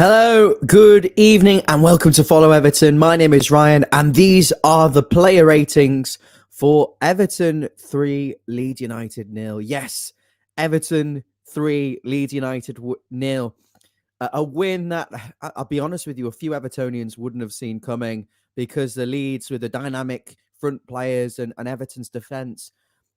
Hello, good evening, and welcome to Follow Everton. My name is Ryan, and these are the player ratings for Everton 3, Leeds United 0. Yes, Everton 3, Leeds United 0. A win that, I'll be honest with you, a few Evertonians wouldn't have seen coming because the Leeds with the dynamic front players and Everton's defence,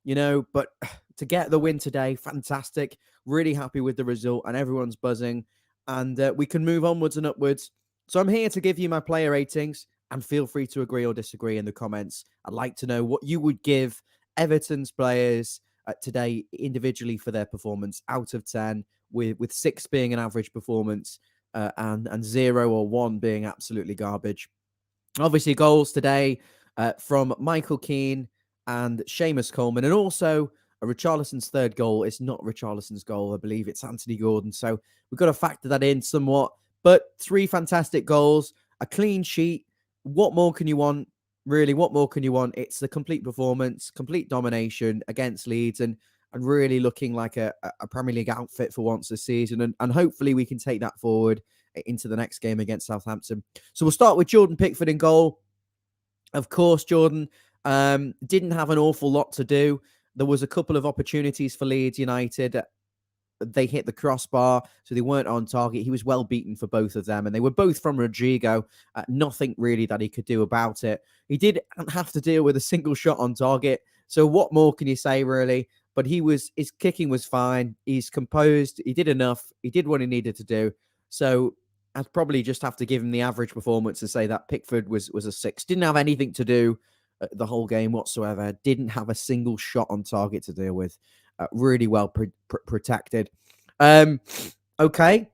but to get the win today, fantastic. Really happy with the result, and everyone's buzzing. And we can move onwards and upwards. So I'm here to give you my player ratings, and feel free to agree or disagree in the comments. I'd like to know what you would give Everton's players today individually for their performance out of 10, with 6 being an average performance and 0 or 1 being absolutely garbage. Obviously, goals today from Michael Keane and Seamus Coleman, and also Richarlison's third goal. It's not Richarlison's goal, I believe it's Anthony Gordon. So we've got to factor that in somewhat. But 3 fantastic goals, a clean sheet. What more can you want? Really, what more can you want? It's the complete performance, complete domination against Leeds, and really looking like a Premier League outfit for once this season. And hopefully we can take that forward into the next game against Southampton. So we'll start with Jordan Pickford in goal. Of course, Jordan didn't have an awful lot to do. There was a couple of opportunities for Leeds United. They hit the crossbar, so they weren't on target. He was well beaten for both of them, and they were both from Rodrigo. Nothing really that he could do about it. He did have to deal with a single shot on target, so what more can you say, really? But his kicking was fine. He's composed. He did enough. He did what he needed to do. So I'd probably just have to give him the average performance and say that Pickford was a 6. Didn't have anything to do the whole game whatsoever. Didn't have a single shot on target to deal with. Really well protected. Okay.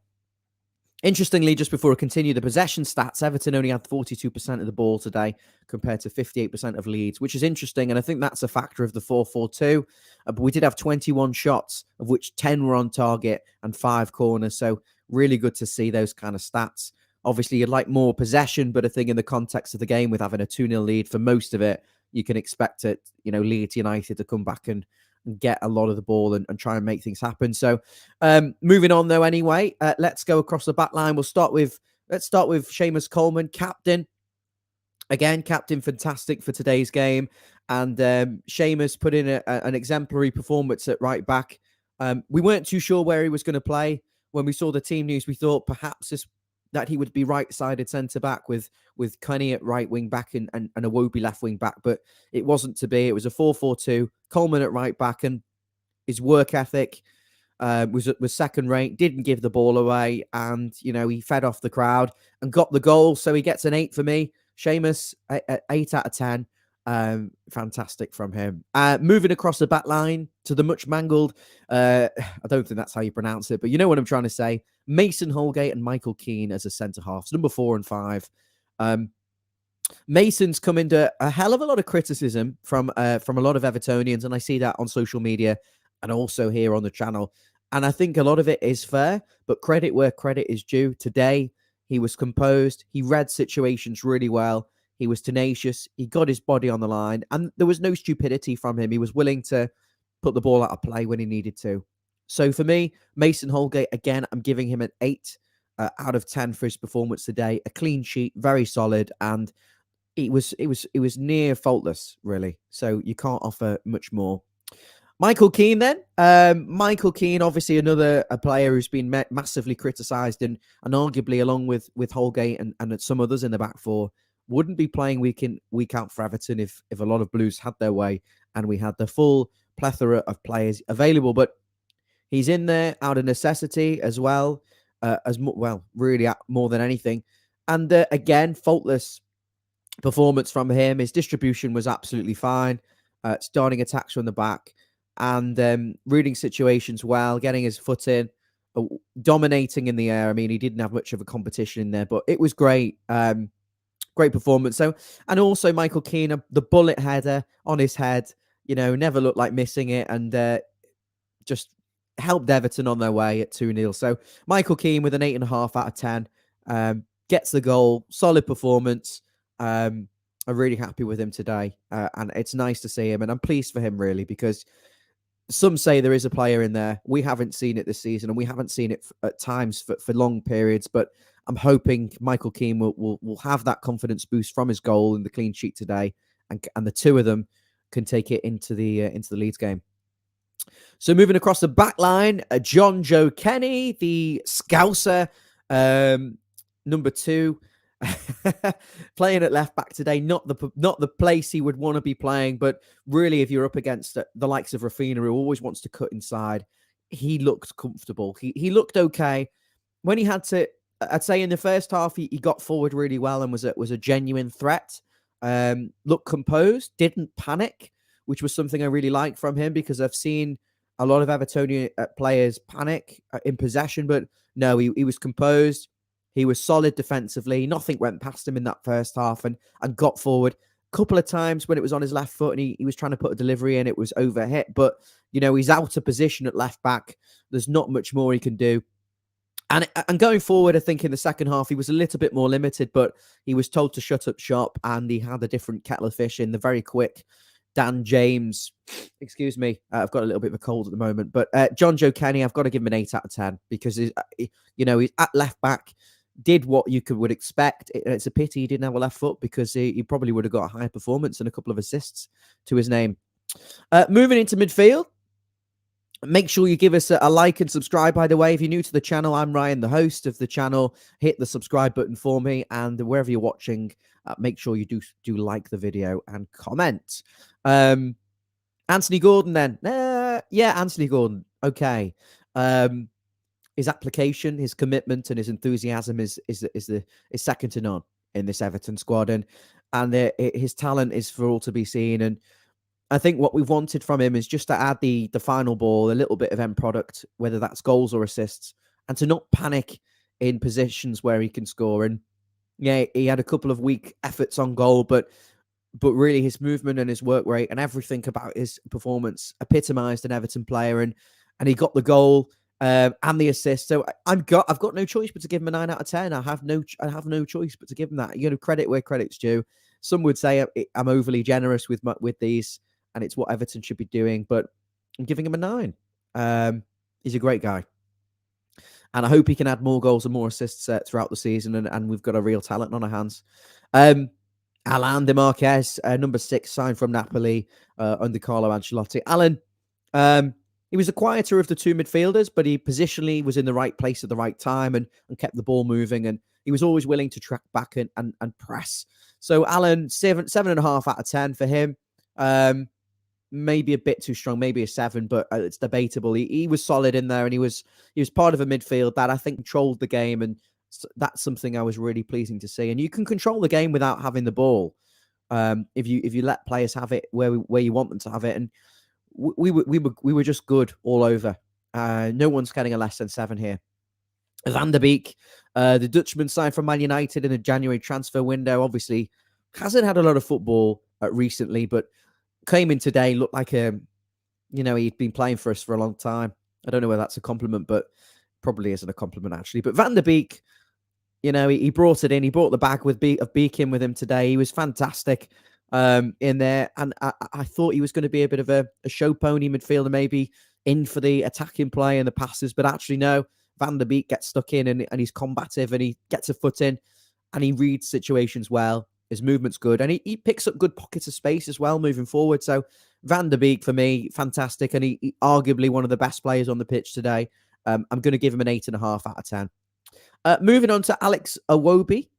Interestingly, just before I continue, the possession stats, Everton only had 42% of the ball today compared to 58% of Leeds, which is interesting. And I think that's a factor of the 4-4-2. But we did have 21 shots, of which 10 were on target and 5 corners. So really good to see those kind of stats. Obviously, you'd like more possession, but I think in the context of the game, with having a 2-0 lead for most of it, you can expect it, Leeds United to come back and get a lot of the ball and try and make things happen. So moving on though, anyway, let's go across the back line. Let's start with Seamus Coleman, captain. Again, captain, fantastic for today's game. And Seamus put in an exemplary performance at right back. We weren't too sure where he was going to play. When we saw the team news, we thought perhaps that he would be right-sided centre-back with Keane at right wing-back and Iwobi left wing-back, but it wasn't to be. It was a 4-4-2, Coleman at right-back, and his work ethic was second-rate, didn't give the ball away, and, he fed off the crowd and got the goal, so he gets an 8 for me. Seamus, 8 out of 10. Fantastic from him. Moving across the back line to the much mangled, I don't think that's how you pronounce it, but you know what I'm trying to say. Mason Holgate and Michael Keane as a centre halves, number 4 and 5. Mason's come into a hell of a lot of criticism from a lot of Evertonians, and I see that on social media and also here on the channel. And I think a lot of it is fair, but credit where credit is due. Today, he was composed. He read situations really well. He was tenacious. He got his body on the line, and there was no stupidity from him. He was willing to put the ball out of play when he needed to. So for me, Mason Holgate, again, I'm giving him an 8 out of 10 for his performance today. A clean sheet, very solid, and it was near faultless, really. So you can't offer much more. Michael Keane, then. Michael Keane, obviously a player who's been massively criticised and arguably, along with Holgate and some others in the back four, wouldn't be playing week in, week out for Everton if a lot of Blues had their way and we had the full plethora of players available. But he's in there out of necessity as well, really more than anything. And again, faultless performance from him. His distribution was absolutely fine. Starting attacks from the back and reading situations well, getting his foot in, dominating in the air. I mean, he didn't have much of a competition in there, but it was great. Great performance. So, and also Michael Keane, the bullet header on his head, never looked like missing it, and just helped Everton on their way at 2-0. So Michael Keane with an 8.5 out of 10, gets the goal, solid performance. I'm really happy with him today, and it's nice to see him, and I'm pleased for him, really, because some say there is a player in there. We haven't seen it this season, and we haven't seen it at times for long periods, but I'm hoping Michael Keane will have that confidence boost from his goal and the clean sheet today, and the two of them can take it into the Leeds game. So moving across the back line, John Joe Kenny, the Scouser, number 2, playing at left back today. Not the place he would want to be playing, but really, if you're up against the likes of Rafinha, who always wants to cut inside, he looked comfortable. He looked okay when he had to. I'd say in the first half, he got forward really well and was a genuine threat. Looked composed, didn't panic, which was something I really liked from him, because I've seen a lot of Evertonian players panic in possession, but no, he was composed. He was solid defensively. Nothing went past him in that first half, and got forward a couple of times when it was on his left foot and he was trying to put a delivery in. It was overhit, but he's out of position at left back. There's not much more he can do. And going forward, I think in the second half, he was a little bit more limited, but he was told to shut up shop, and he had a different kettle of fish in the very quick Dan James. Excuse me, I've got a little bit of a cold at the moment, but John Joe Kenny, I've got to give him an 8 out of 10, because he's at left back, did what you would expect. It's a pity he didn't have a left foot, because he probably would have got a high performance and a couple of assists to his name. Moving into midfield, make sure you give us a like and subscribe, by the way. If you're new to the channel, I'm Ryan, the host of the channel. Hit the subscribe button for me, and wherever you're watching, make sure you do like the video and comment. Anthony Gordon then. Anthony Gordon. Okay. His application, his commitment, and his enthusiasm is second to none in this Everton squad, and his talent is for all to be seen. And I think what we've wanted from him is just to add the final ball, a little bit of end product, whether that's goals or assists, and to not panic in positions where he can score. And yeah, he had a couple of weak efforts on goal, but really his movement and his work rate and everything about his performance epitomised an Everton player, and he got the goal and the assist. So I've got no choice but to give him a 9 out of 10. I have no choice but to give him that. Credit where credit's due. Some would say I'm overly generous with these, and it's what Everton should be doing, but I'm giving him a 9. He's a great guy, and I hope he can add more goals and more assists throughout the season, and we've got a real talent on our hands. Alain De Marquez, number 6, signed from Napoli under Carlo Ancelotti. Alan, he was the quieter of the two midfielders, but he positionally was in the right place at the right time and kept the ball moving, and he was always willing to track back and press. So Alan, 7.5 out of 10 for him. Maybe a bit too strong, maybe a 7, but it's debatable. He was solid in there, and he was part of a midfield that I think controlled the game, and that's something I was really pleasing to see. And you can control the game without having the ball, if you let players have it where you want them to have it. And we were just good all over. No one's getting a less than 7 here. Van der Beek, the Dutchman, signed from Man United in the January transfer window. Obviously, hasn't had a lot of football recently, but came in today, looked like he'd been playing for us for a long time. I don't know whether that's a compliment, but probably isn't a compliment, actually. But Van der Beek, he brought it in. He brought the bag of Beek in with him today. He was fantastic in there. And I thought he was going to be a bit of a show pony midfielder, maybe in for the attacking play and the passes. But actually, no, Van der Beek gets stuck in, and he's combative, and he gets a foot in, and he reads situations well. His movement's good, and he picks up good pockets of space as well moving forward. So Van der Beek, for me, fantastic, and he arguably one of the best players on the pitch today. I'm going to give him an 8.5 out of 10. Moving on to Alex Iwobi,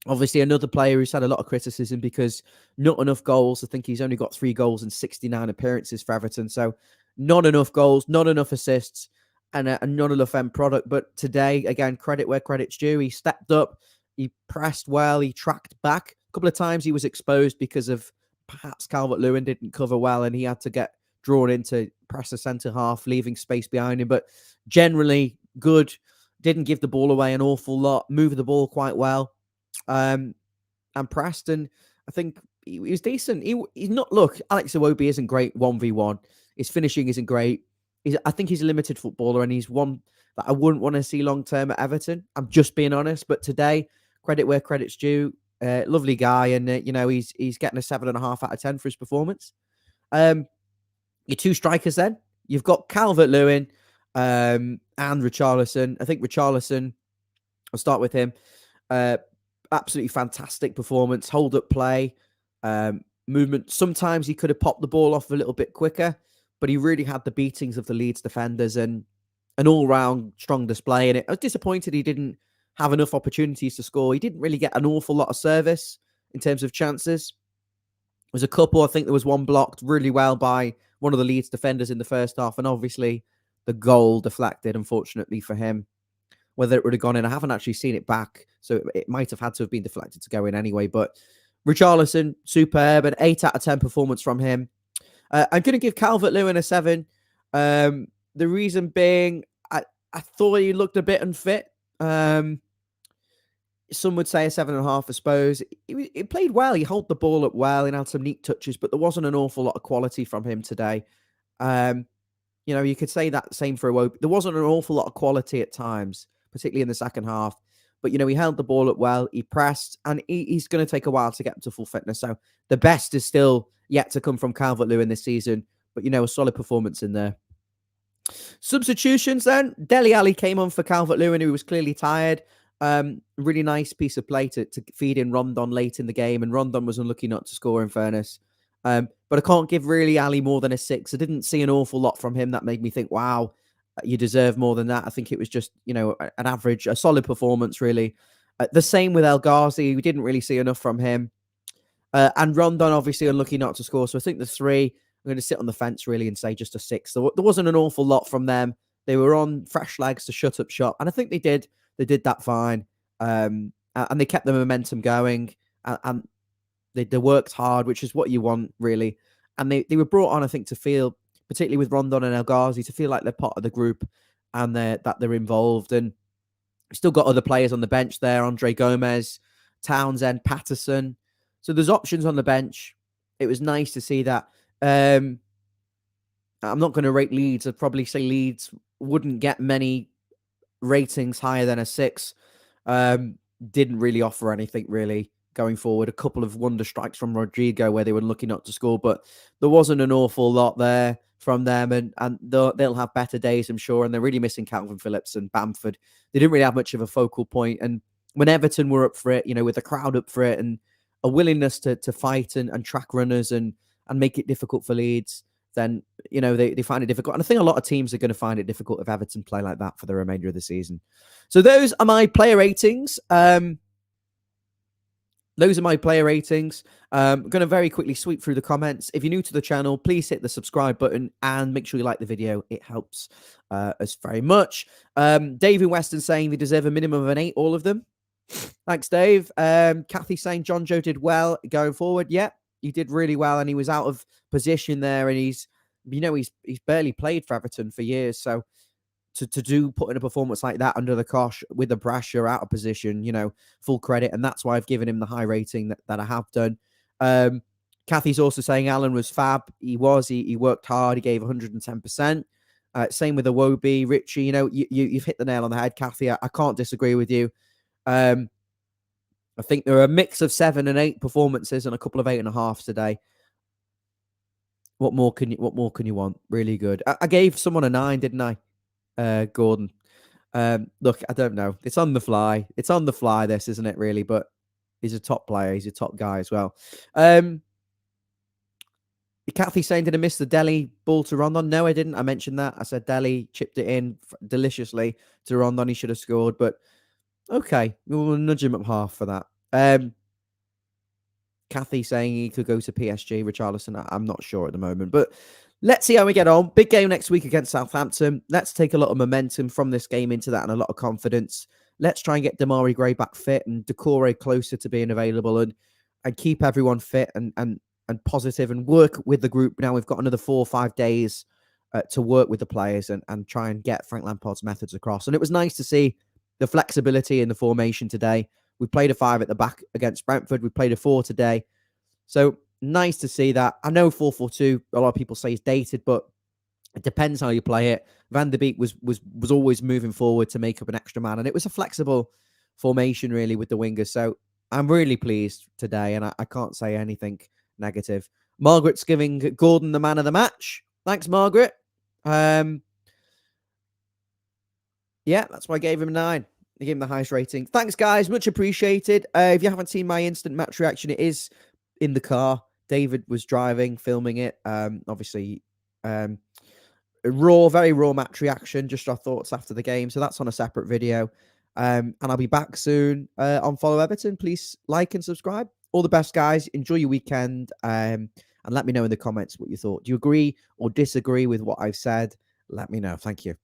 obviously another player who's had a lot of criticism because not enough goals. I think he's only got 3 goals in 69 appearances for Everton, so not enough goals, not enough assists, and not enough end product. But today, again, credit where credit's due. He stepped up. He pressed well. He tracked back. A couple of times he was exposed because of perhaps Calvert Lewin didn't cover well, and he had to get drawn in to press the centre half, leaving space behind him. But generally good. Didn't give the ball away an awful lot. Moved the ball quite well. And pressed. And I think he was decent. He's not. Look, Alex Iwobi isn't great 1v1. His finishing isn't great. I think he's a limited footballer, and he's one that I wouldn't want to see long term at Everton. I'm just being honest. But today, credit where credit's due. Lovely guy, and he's getting a 7.5 out of 10 for his performance. Your two strikers then. You've got Calvert Lewin and Richarlison. I think Richarlison I'll start with him. Absolutely fantastic performance, hold up play, movement. Sometimes he could have popped the ball off a little bit quicker, but he really had the beatings of the Leeds defenders and an all-round strong display. And I was disappointed he didn't have enough opportunities to score. He didn't really get an awful lot of service in terms of chances. There was a couple. I think there was one blocked really well by one of the Leeds defenders in the first half, and obviously the goal deflected, unfortunately for him. Whether it would have gone in, I haven't actually seen it back, so it might have had to have been deflected to go in anyway. But Richarlison, superb, an 8 out of 10 performance from him. I'm going to give Calvert Lewin a 7. The reason being, I thought he looked a bit unfit. Some would say a 7.5, I suppose. He played well. He held the ball up well and had some neat touches, but there wasn't an awful lot of quality from him today. You could say that same for Iwobi. There wasn't an awful lot of quality at times, particularly in the second half. But, he held the ball up well. He pressed, and he's going to take a while to get up to full fitness. So the best is still yet to come from Calvert Lewin this season. But, a solid performance in there. Substitutions then. Dele Alli came on for Calvert Lewin, who was clearly tired. Really nice piece of play to feed in Rondon late in the game. And Rondon was unlucky not to score, in fairness. But I can't give really Ali more than a 6. I didn't see an awful lot from him that made me think, wow, you deserve more than that. I think it was just, an average, a solid performance, really. The same with El Ghazi. We didn't really see enough from him. And Rondon, obviously, unlucky not to score. So I think the 3, I'm going to sit on the fence, really, and say just a 6. There wasn't an awful lot from them. They were on fresh legs to shut up shop. And I think they did. They did that fine. And they kept the momentum going. And they worked hard, which is what you want, really. And they were brought on, I think, to feel, particularly with Rondon and El Ghazi, to feel like they're part of the group and that they're involved. And still got other players on the bench there, Andre Gomez, Townsend, Patterson. So there's options on the bench. It was nice to see that. I'm not going to rate Leeds. I'd probably say Leeds wouldn't get many ratings higher than a 6. Didn't really offer anything, really, going forward. A couple of wonder strikes from Rodrigo where they were lucky not to score, but there wasn't an awful lot there from them, and they'll have better days, I'm sure, and they're really missing Calvin Phillips and Bamford. They didn't really have much of a focal point, and when Everton were up for it, with the crowd up for it, and a willingness to fight and track runners and make it difficult for Leeds, then, they find it difficult. And I think a lot of teams are going to find it difficult if Everton play like that for the remainder of the season. So those are my player ratings. I'm going to very quickly sweep through the comments. If you're new to the channel, please hit the subscribe button and make sure you like the video. It helps us very much. David Weston saying they deserve a minimum of an 8, all of them. Thanks, Dave. Kathy saying John Joe did well going forward. Yeah, he did really well, and he was out of position there, and he's barely played for Everton for years. So to put in a performance like that under the cosh with the pressure, out of position, full credit. And that's why I've given him the high rating that I have done. Kathy's also saying Alan was fab. He worked hard. He gave 110%. Same with Iwobi, Richie. You've hit the nail on the head, Kathy. I can't disagree with you. I think there are a mix of 7 and 8 performances and a couple of 8.5 today. What more can you want? Really good. I gave someone a 9, didn't I? Gordon. Look, I don't know. It's on the fly. This, isn't it, really? But he's a top player. He's a top guy as well. Kathy saying, did I miss the Dele ball to Rondon? No, I didn't. I mentioned that. I said Dele chipped it in deliciously to Rondon. He should have scored, but okay. We'll nudge him up half for that. Kathy saying he could go to PSG, Richarlison. I'm not sure at the moment, but let's see how we get on. Big game next week against Southampton. Let's take a lot of momentum from this game into that and a lot of confidence. Let's try and get Damari Gray back fit and Decore closer to being available and keep everyone fit and positive and work with the group. Now we've got another 4 or 5 days to work with the players and try and get Frank Lampard's methods across. And it was nice to see the flexibility in the formation today. We played a 5 at the back against Brentford. We played a 4 today. So nice to see that. I know 4-4-2, a lot of people say is dated, but it depends how you play it. Van der Beek was always moving forward to make up an extra man, and it was a flexible formation, really, with the wingers. So I'm really pleased today, and I can't say anything negative. Margaret's giving Gordon the man of the match. Thanks, Margaret. Yeah, that's why I gave him a 9. They gave him the highest rating. Thanks, guys. Much appreciated. If you haven't seen my instant match reaction, it is in the car. David was driving, filming it. Obviously, very raw match reaction, just our thoughts after the game. So that's on a separate video. And I'll be back soon on Follow Everton. Please like and subscribe. All the best, guys. Enjoy your weekend. And let me know in the comments what you thought. Do you agree or disagree with what I've said? Let me know. Thank you.